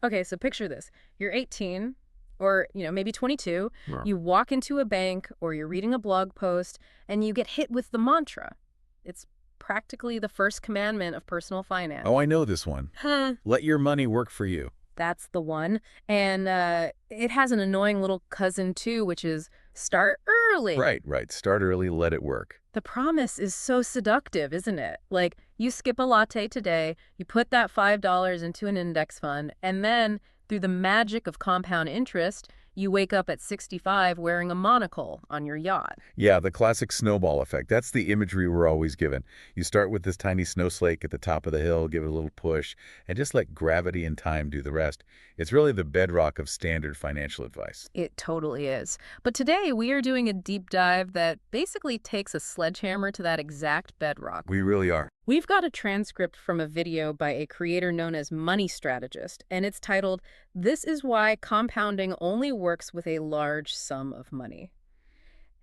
Okay, so picture this. You're 18 or, maybe 22. Yeah. You walk into a bank or you're reading a blog post and you get hit with the mantra. It's practically the first commandment of personal finance. Oh, I know this one. Huh. Let your money work for you. That's the one. And it has an annoying little cousin too, which is start early. Right. Start early, let it work. The promise is so seductive, isn't it? Like, you skip a latte today, you put that $5 into an index fund, and then, through the magic of compound interest, you wake up at 65 wearing a monocle on your yacht. Yeah, the classic snowball effect. That's the imagery we're always given. You start with this tiny snowflake at the top of the hill, give it a little push, and just let gravity and time do the rest. It's really the bedrock of standard financial advice. It totally is. But today, we are doing a deep dive that basically takes a sledgehammer to that exact bedrock. We really are. We've got a transcript from a video by a creator known as Money Strategist, and it's titled, "This is Why Compounding Only Works with a Large Sum of Money."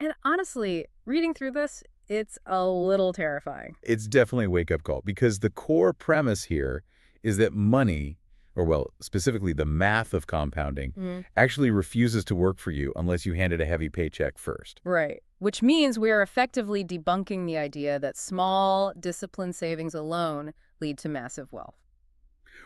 And honestly, reading through this, it's a little terrifying. It's definitely a wake-up call because the core premise here is that money, or well, specifically the math of compounding, actually refuses to work for you unless you hand it a heavy paycheck first. Right. Which means we are effectively debunking the idea that small, disciplined savings alone lead to massive wealth.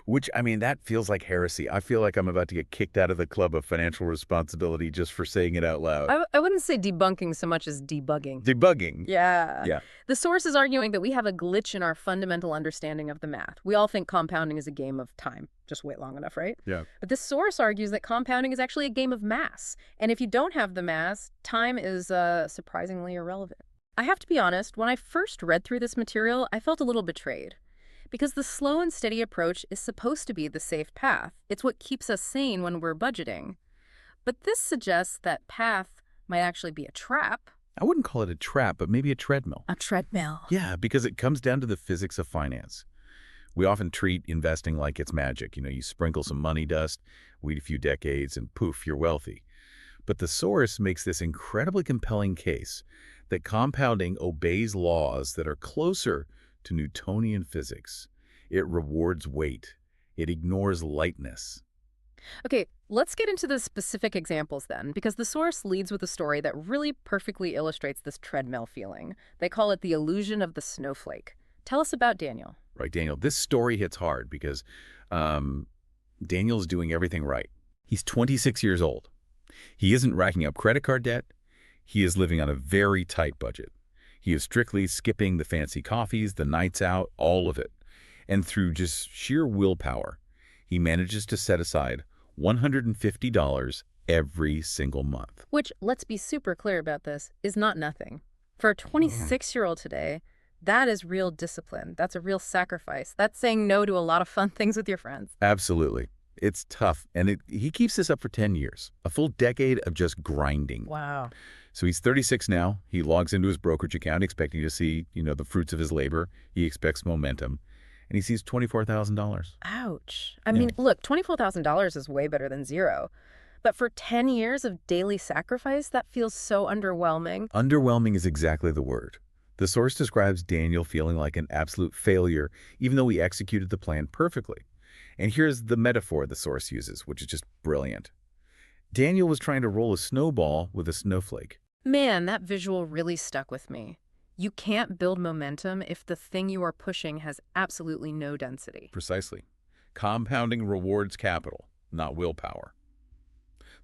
Which, I mean, that feels like heresy. I feel like I'm about to get kicked out of the club of financial responsibility just for saying it out loud. I wouldn't say debunking so much as debugging. Debugging. Yeah. Yeah. The source is arguing that we have a glitch in our fundamental understanding of the math. We all think compounding is a game of time. Just wait long enough, right? Yeah. But this source argues that compounding is actually a game of mass. And if you don't have the mass, time is surprisingly irrelevant. I have to be honest, when I first read through this material, I felt a little betrayed. Because the slow and steady approach is supposed to be the safe path. It's what keeps us sane when we're budgeting. But this suggests that path might actually be a trap. I wouldn't call it a trap, but maybe a treadmill. A treadmill. Yeah, because it comes down to the physics of finance. We often treat investing like it's magic. You sprinkle some money dust, wait a few decades, and poof, you're wealthy. But the source makes this incredibly compelling case that compounding obeys laws that are closer to Newtonian physics. It rewards weight. It ignores lightness. Okay, let's get into the specific examples then, because the source leads with a story that really perfectly illustrates this treadmill feeling. They call it the illusion of the snowflake. Tell us about Daniel. Right, Daniel. This story hits hard because Daniel's doing everything right. He's 26 years old. He isn't racking up credit card debt. He is living on a very tight budget. He is strictly skipping the fancy coffees, the nights out, all of it. And through just sheer willpower, he manages to set aside $150 every single month. Which, let's be super clear about this, is not nothing. For a 26-year-old today, that is real discipline. That's a real sacrifice. That's saying no to a lot of fun things with your friends. Absolutely. It's tough. And he keeps this up for 10 years, a full decade of just grinding. Wow. So he's 36 now. He logs into his brokerage account expecting to see, the fruits of his labor. He expects momentum. And he sees $24,000. Ouch. I mean, look, $24,000 is way better than zero. But for 10 years of daily sacrifice, that feels so underwhelming. Underwhelming is exactly the word. The source describes Daniel feeling like an absolute failure, even though he executed the plan perfectly. And here's the metaphor the source uses, which is just brilliant. Daniel was trying to roll a snowball with a snowflake. Man, that visual really stuck with me. You can't build momentum if the thing you are pushing has absolutely no density. Precisely. Compounding rewards capital, not willpower.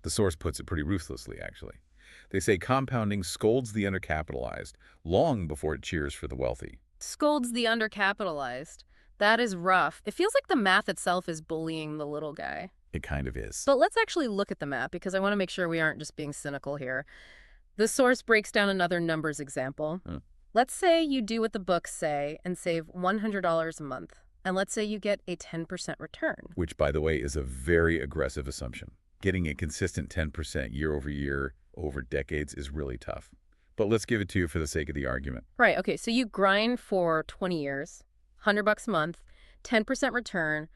The source puts it pretty ruthlessly, actually. They say compounding scolds the undercapitalized long before it cheers for the wealthy. Scolds the undercapitalized. That is rough. It feels like the math itself is bullying the little guy. It kind of is. But let's actually look at the math because I want to make sure we aren't just being cynical here. The source breaks down another numbers example. Let's say you do what the books say and save $100 a month. And let's say you get a 10% return. Which, by the way, is a very aggressive assumption. Getting a consistent 10% year over year over decades is really tough. But let's give it to you for the sake of the argument. Right. Okay. So you grind for 20 years, $100 a month, 10% return.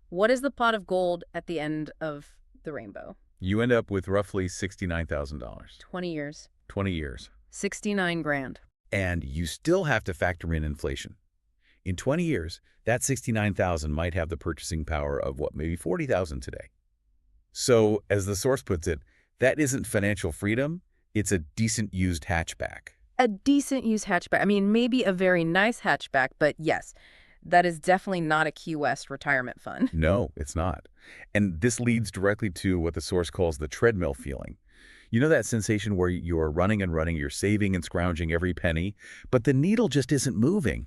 What is the pot of gold at the end of the rainbow? You end up with roughly $69,000. 20 years. 20 years. 69 grand. And you still have to factor in inflation. In 20 years, that 69,000 might have the purchasing power of what, maybe 40,000 today. So, as the source puts it, that isn't financial freedom, it's a decent used hatchback. A decent use hatchback. I mean, maybe a very nice hatchback, but yes, that is definitely not a Key West retirement fund. No, it's not. And this leads directly to what the source calls the treadmill feeling. You know that sensation where you're running and running, you're saving and scrounging every penny, but the needle just isn't moving.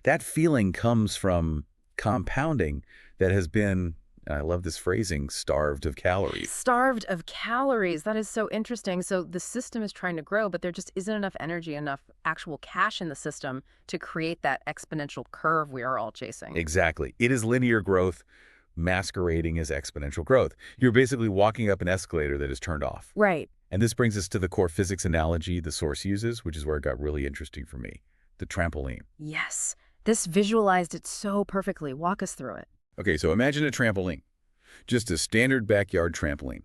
That feeling comes from compounding that has been, and I love this phrasing, starved of calories. Starved of calories. That is so interesting. So the system is trying to grow, but there just isn't enough energy, enough actual cash in the system to create that exponential curve we are all chasing. Exactly. It is linear growth masquerading as exponential growth. You're basically walking up an escalator that is turned off. Right. And this brings us to the core physics analogy the source uses, which is where it got really interesting for me, the trampoline. Yes. This visualized it so perfectly. Walk us through it. Okay, so imagine a trampoline, just a standard backyard trampoline.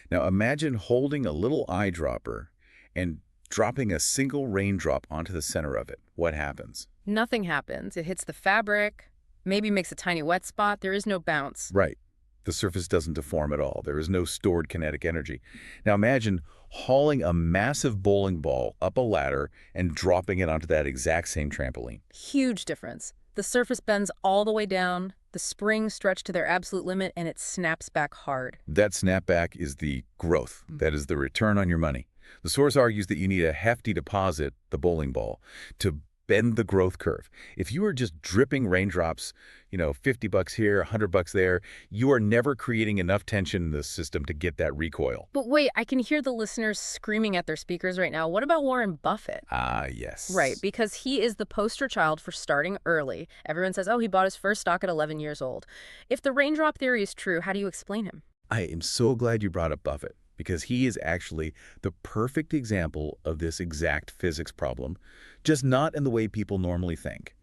Now imagine holding a little eyedropper and dropping a single raindrop onto the center of it. What happens? Nothing happens. It hits the fabric, maybe makes a tiny wet spot. There is no bounce. Right. The surface doesn't deform at all. There is no stored kinetic energy. Now imagine hauling a massive bowling ball up a ladder and dropping it onto that exact same trampoline. Huge difference. The surface bends all the way down, the springs stretch to their absolute limit, and it snaps back hard. That snapback is the growth. That is the return on your money. The source argues that you need a hefty deposit, the bowling ball, to bend the growth curve. If you are just dripping raindrops, $50 here, $100 there, you are never creating enough tension in the system to get that recoil. But wait, I can hear the listeners screaming at their speakers right now. What about Warren Buffett? Ah, yes. Right, because he is the poster child for starting early. Everyone says, oh, he bought his first stock at 11 years old. If the raindrop theory is true, how do you explain him? I am so glad you brought up Buffett, because he is actually the perfect example of this exact physics problem, just not in the way people normally think.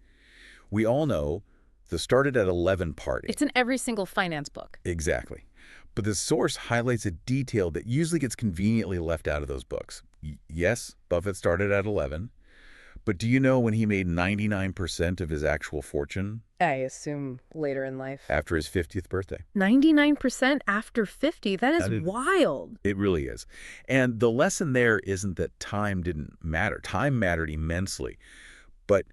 We all know the started at 11 party. It's in every single finance book. Exactly. But the source highlights a detail that usually gets conveniently left out of those books. Yes, Buffett started at 11, but do you know when he made 99% of his actual fortune? I assume later in life. After his 50th birthday. 99% after 50? That is wild. It really is. And the lesson there isn't that time didn't matter. Time mattered immensely. But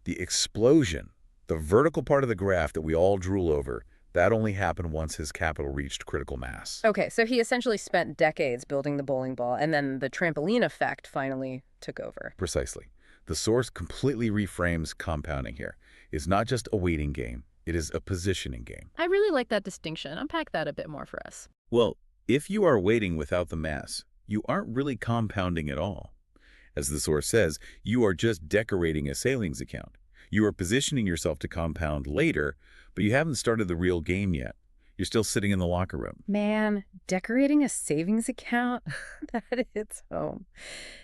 the explosion, the vertical part of the graph that we all drool over, that only happened once his capital reached critical mass. Okay, so he essentially spent decades building the bowling ball, and then the trampoline effect finally took over. Precisely. The source completely reframes compounding here. It's not just a waiting game. It is a positioning game. I really like that distinction. Unpack that a bit more for us. Well, if you are waiting without the mass, you aren't really compounding at all. As the source says, you are just decorating a savings account. You are positioning yourself to compound later, but you haven't started the real game yet. You're still sitting in the locker room. Man, decorating a savings account? That hits home.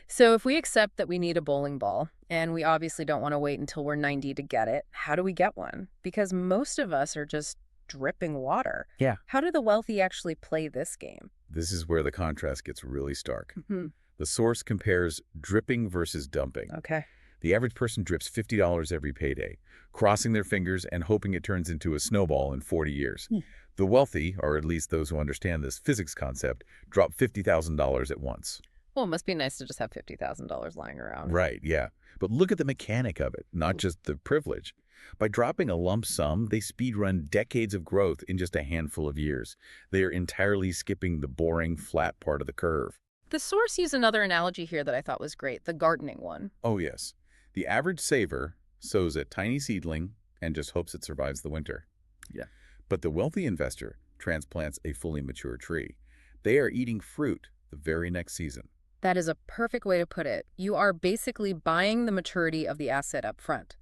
So if we accept that we need a bowling ball, and we obviously don't want to wait until we're 90 to get it, how do we get one? Because most of us are just dripping water. Yeah. How do the wealthy actually play this game? This is where the contrast gets really stark. Mm-hmm. The source compares dripping versus dumping. Okay. The average person drips $50 every payday, crossing their fingers and hoping it turns into a snowball in 40 years. The wealthy, or at least those who understand this physics concept, drop $50,000 at once. Well, it must be nice to just have $50,000 lying around. Right, yeah. But look at the mechanic of it, not just the privilege. By dropping a lump sum, they speedrun decades of growth in just a handful of years. They are entirely skipping the boring, flat part of the curve. The source used another analogy here that I thought was great, the gardening one. Oh, yes. The average saver sows a tiny seedling and just hopes it survives the winter. Yeah. But the wealthy investor transplants a fully mature tree. They are eating fruit the very next season. That is a perfect way to put it. You are basically buying the maturity of the asset up front.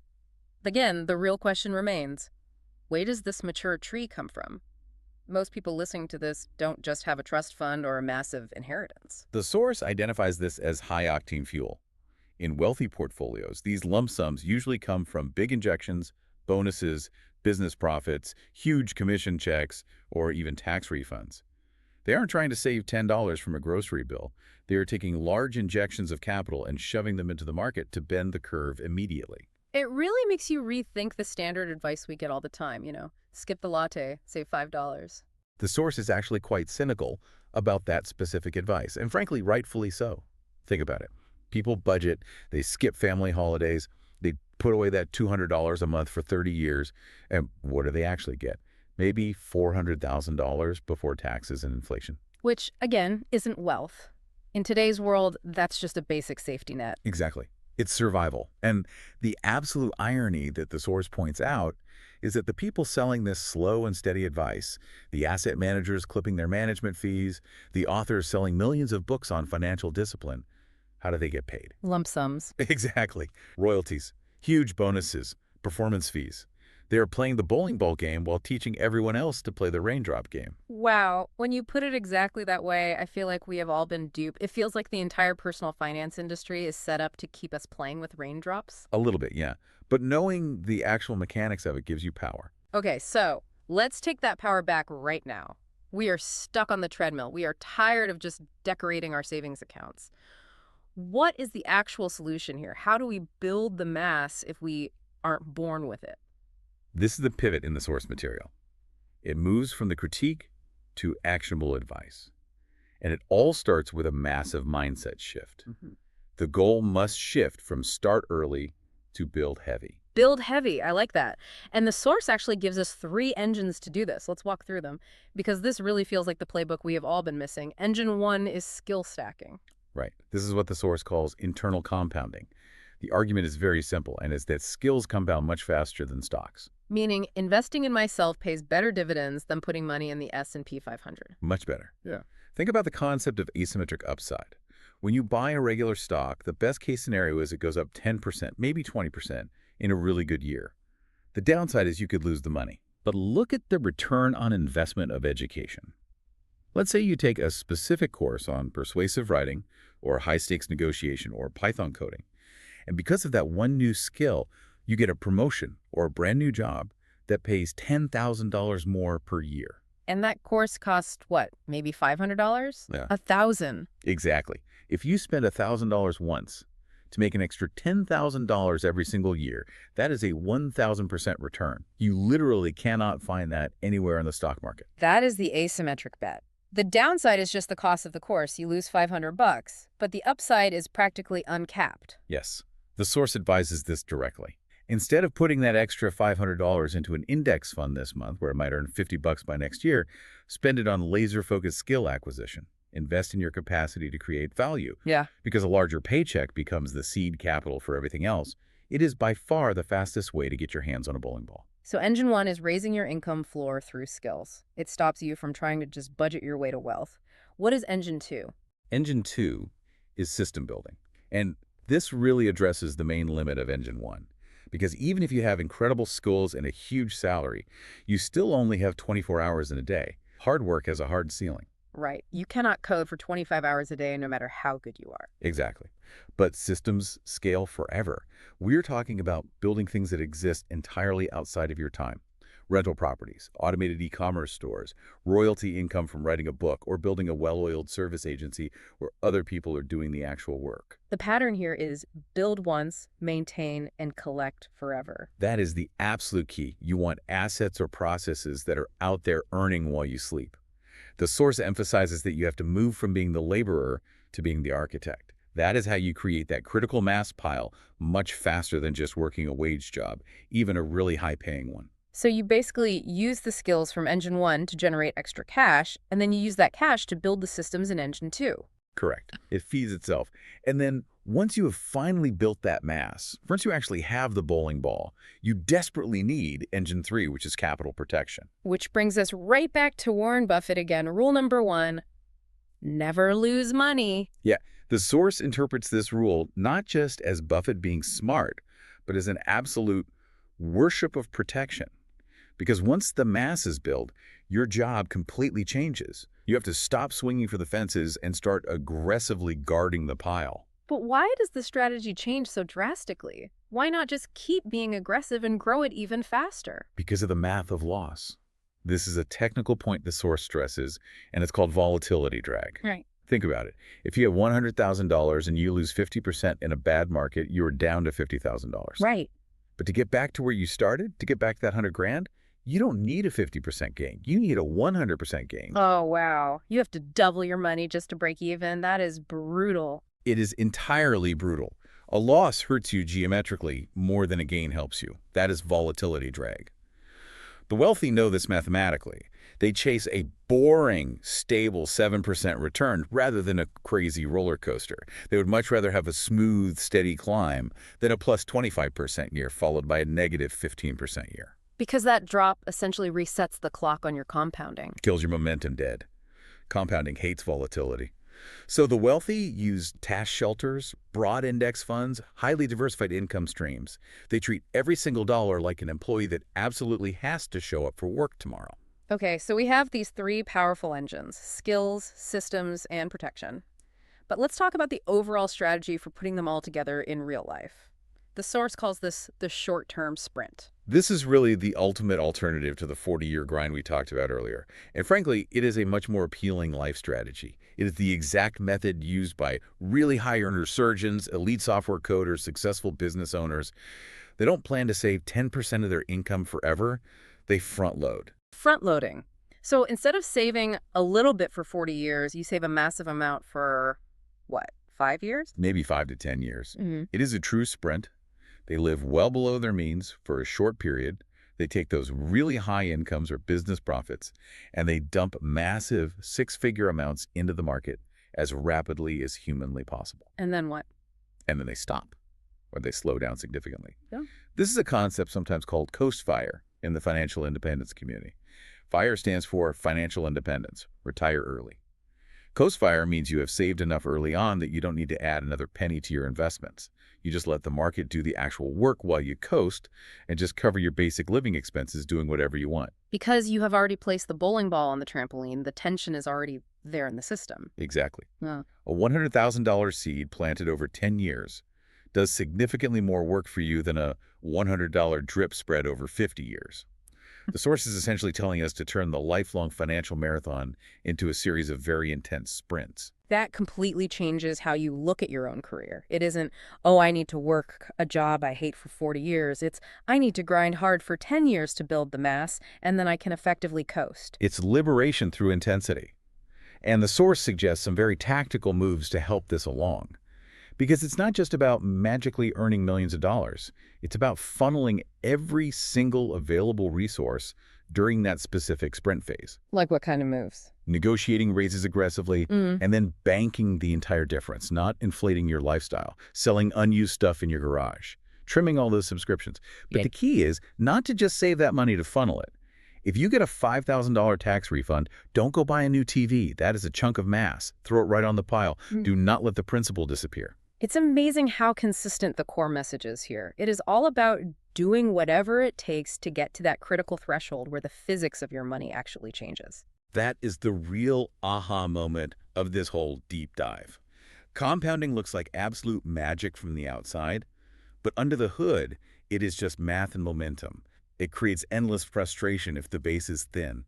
Again, the real question remains, where does this mature tree come from? Most people listening to this don't just have a trust fund or a massive inheritance. The source identifies this as high-octane fuel. In wealthy portfolios, these lump sums usually come from big injections, bonuses, business profits, huge commission checks, or even tax refunds. They aren't trying to save $10 from a grocery bill. They are taking large injections of capital and shoving them into the market to bend the curve immediately. It really makes you rethink the standard advice we get all the time, skip the latte, save $5. The source is actually quite cynical about that specific advice, and frankly, rightfully so. Think about it. People budget, they skip family holidays, they put away that $200 a month for 30 years, and what do they actually get? Maybe $400,000 before taxes and inflation. Which, again, isn't wealth. In today's world, that's just a basic safety net. Exactly. It's survival. And the absolute irony that the source points out is that the people selling this slow and steady advice, the asset managers clipping their management fees, the authors selling millions of books on financial discipline, how do they get paid? Lump sums. Exactly. Royalties, huge bonuses, performance fees. They are playing the bowling ball game while teaching everyone else to play the raindrop game. Wow. When you put it exactly that way, I feel like we have all been duped. It feels like the entire personal finance industry is set up to keep us playing with raindrops. A little bit, yeah. But knowing the actual mechanics of it gives you power. Okay, so let's take that power back right now. We are stuck on the treadmill. We are tired of just decorating our savings accounts. What is the actual solution here? How do we build the mass if we aren't born with it? This is the pivot in the source material. It moves from the critique to actionable advice. And it all starts with a massive mindset shift. The goal must shift from start early to build heavy. Build heavy. I like that. And the source actually gives us 3 engines to do this. Let's walk through them because this really feels like the playbook we have all been missing. Engine 1 is skill stacking. Right. This is what the source calls internal compounding. The argument is very simple, and is that skills compound much faster than stocks. Meaning investing in myself pays better dividends than putting money in the S&P 500. Much better. Yeah. Think about the concept of asymmetric upside. When you buy a regular stock, the best case scenario is it goes up 10%, maybe 20% in a really good year. The downside is you could lose the money. But look at the return on investment of education. Let's say you take a specific course on persuasive writing or high-stakes negotiation or Python coding. And because of that one new skill, you get a promotion or a brand new job that pays $10,000 more per year. And that course costs what? Maybe $500? Yeah. $1,000. Exactly. If you spend $1,000 once to make an extra $10,000 every single year, that is a 1,000% return. You literally cannot find that anywhere in the stock market. That is the asymmetric bet. The downside is just the cost of the course. You lose $500, but the upside is practically uncapped. Yes. The source advises this directly. Instead of putting that extra $500 into an index fund this month, where it might earn $50 by next year, spend it on laser-focused skill acquisition. Invest in your capacity to create value. Yeah. Because a larger paycheck becomes the seed capital for everything else. It is by far the fastest way to get your hands on a bowling ball. So engine 1 is raising your income floor through skills. It stops you from trying to just budget your way to wealth. What is engine 2? Engine 2 is system building. And this really addresses the main limit of engine 1. Because even if you have incredible skills and a huge salary, you still only have 24 hours in a day. Hard work has a hard ceiling. Right. You cannot code for 25 hours a day no matter how good you are. Exactly. But systems scale forever. We're talking about building things that exist entirely outside of your time. Rental properties, automated e-commerce stores, royalty income from writing a book, or building a well-oiled service agency where other people are doing the actual work. The pattern here is build once, maintain, and collect forever. That is the absolute key. You want assets or processes that are out there earning while you sleep. The source emphasizes that you have to move from being the laborer to being the architect. That is how you create that critical mass pile much faster than just working a wage job, even a really high-paying one. So you basically use the skills from engine 1 to generate extra cash, and then you use that cash to build the systems in engine 2. Correct. It feeds itself. And then once you have finally built that mass, once you actually have the bowling ball, you desperately need engine 3, which is capital protection. Which brings us right back to Warren Buffett again. Rule number 1, never lose money. Yeah, the source interprets this rule not just as Buffett being smart, but as an absolute worship of protection. Because once the mass is built, your job completely changes. You have to stop swinging for the fences and start aggressively guarding the pile. But why does the strategy change so drastically? Why not just keep being aggressive and grow it even faster? Because of the math of loss. This is a technical point the source stresses, and it's called volatility drag. Right. Think about it. If you have $100,000 and you lose 50% in a bad market, you're down to $50,000. Right. But to get back to where you started, to get back to that 100 grand, you don't need a 50% gain. You need a 100% gain. Oh, wow. You have to double your money just to break even. That is brutal. It is entirely brutal. A loss hurts you geometrically more than a gain helps you. That is volatility drag. The wealthy know this mathematically. They chase a boring, stable 7% return rather than a crazy roller coaster. They would much rather have a smooth, steady climb than a plus 25% year followed by a negative 15% year. Because that drop essentially resets the clock on your compounding. Kills your momentum dead. Compounding hates volatility. So the wealthy use tax shelters, broad index funds, highly diversified income streams. They treat every single dollar like an employee that absolutely has to show up for work tomorrow. Okay, so we have these three powerful engines: skills, systems, and protection. But let's talk about the overall strategy for putting them all together in real life. The source calls this the short-term sprint. This is really the ultimate alternative to the 40-year grind we talked about earlier. And frankly, it is a much more appealing life strategy. It is the exact method used by really high-earner surgeons, elite software coders, successful business owners. They don't plan to save 10% of their income forever. They front-load. Front-loading. So instead of saving a little bit for 40 years, you save a massive amount for, what, 5 years? Maybe 5 to 10 years. Mm-hmm. It is a true sprint. They live well below their means for a short period. They take those really high incomes or business profits, and they dump massive six-figure amounts into the market as rapidly as humanly possible. And then what? And then they stop, or they slow down significantly. Yeah. This is a concept sometimes called coast fire in the financial independence community. FIRE stands for financial independence, retire early. Coast fire means you have saved enough early on that you don't need to add another penny to your investments. You just let the market do the actual work while you coast and just cover your basic living expenses doing whatever you want. Because you have already placed the bowling ball on the trampoline, the tension is already there in the system. Exactly. Yeah. A $100,000 seed planted over 10 years does significantly more work for you than a $100 drip spread over 50 years. The source is essentially telling us to turn the lifelong financial marathon into a series of very intense sprints. That completely changes how you look at your own career. It isn't, oh, I need to work a job I hate for 40 years. It's, I need to grind hard for 10 years to build the mass, and then I can effectively coast. It's liberation through intensity. And the source suggests some very tactical moves to help this along. Because it's not just about magically earning millions of dollars. It's about funneling every single available resource during that specific sprint phase. Like what kind of moves? Negotiating raises aggressively, and then banking the entire difference, not inflating your lifestyle, selling unused stuff in your garage, trimming all those subscriptions. But Yeah. the key is not to just save that money to funnel it. If you get a $5,000 tax refund, don't go buy a new TV. That is a chunk of mass. Throw it right on the pile. Do not let the principal disappear. It's amazing how consistent the core message is here. It is all about doing whatever it takes to get to that critical threshold where the physics of your money actually changes. That is the real aha moment of this whole deep dive. Compounding looks like absolute magic from the outside, but under the hood, it is just math and momentum. It creates endless frustration if the base is thin.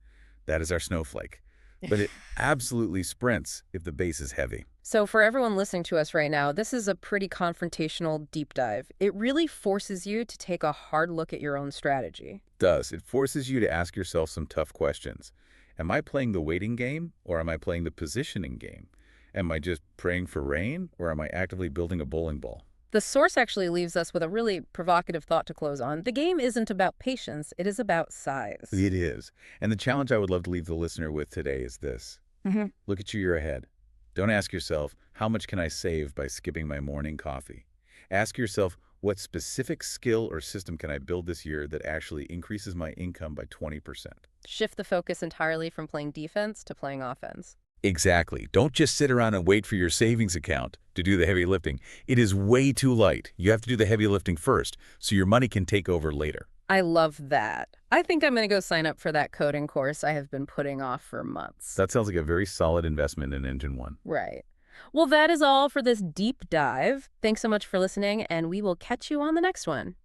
That is our snowflake. But it absolutely sprints if the base is heavy. So for everyone listening to us right now, this is a pretty confrontational deep dive. It really forces you to take a hard look at your own strategy. It forces you to ask yourself some tough questions. Am I playing the waiting game, or am I playing the positioning game? Am I just praying for rain, or am I actively building a bowling ball? The source actually leaves us with a really provocative thought to close on. The game isn't about patience, it is about size. It is. And the challenge I would love to leave the listener with today is this. Look at your year ahead. Don't ask yourself, how much can I save by skipping my morning coffee? Ask yourself, what specific skill or system can I build this year that actually increases my income by 20%? Shift the focus entirely from playing defense to playing offense. Exactly. Don't just sit around and wait for your savings account to do the heavy lifting. It is way too light. You have to do the heavy lifting first, so your money can take over later. I love that. I think I'm going to go sign up for that coding course I have been putting off for months. That sounds like a very solid investment in Engine One. Right. Well, that is all for this deep dive. Thanks so much for listening, and we will catch you on the next one.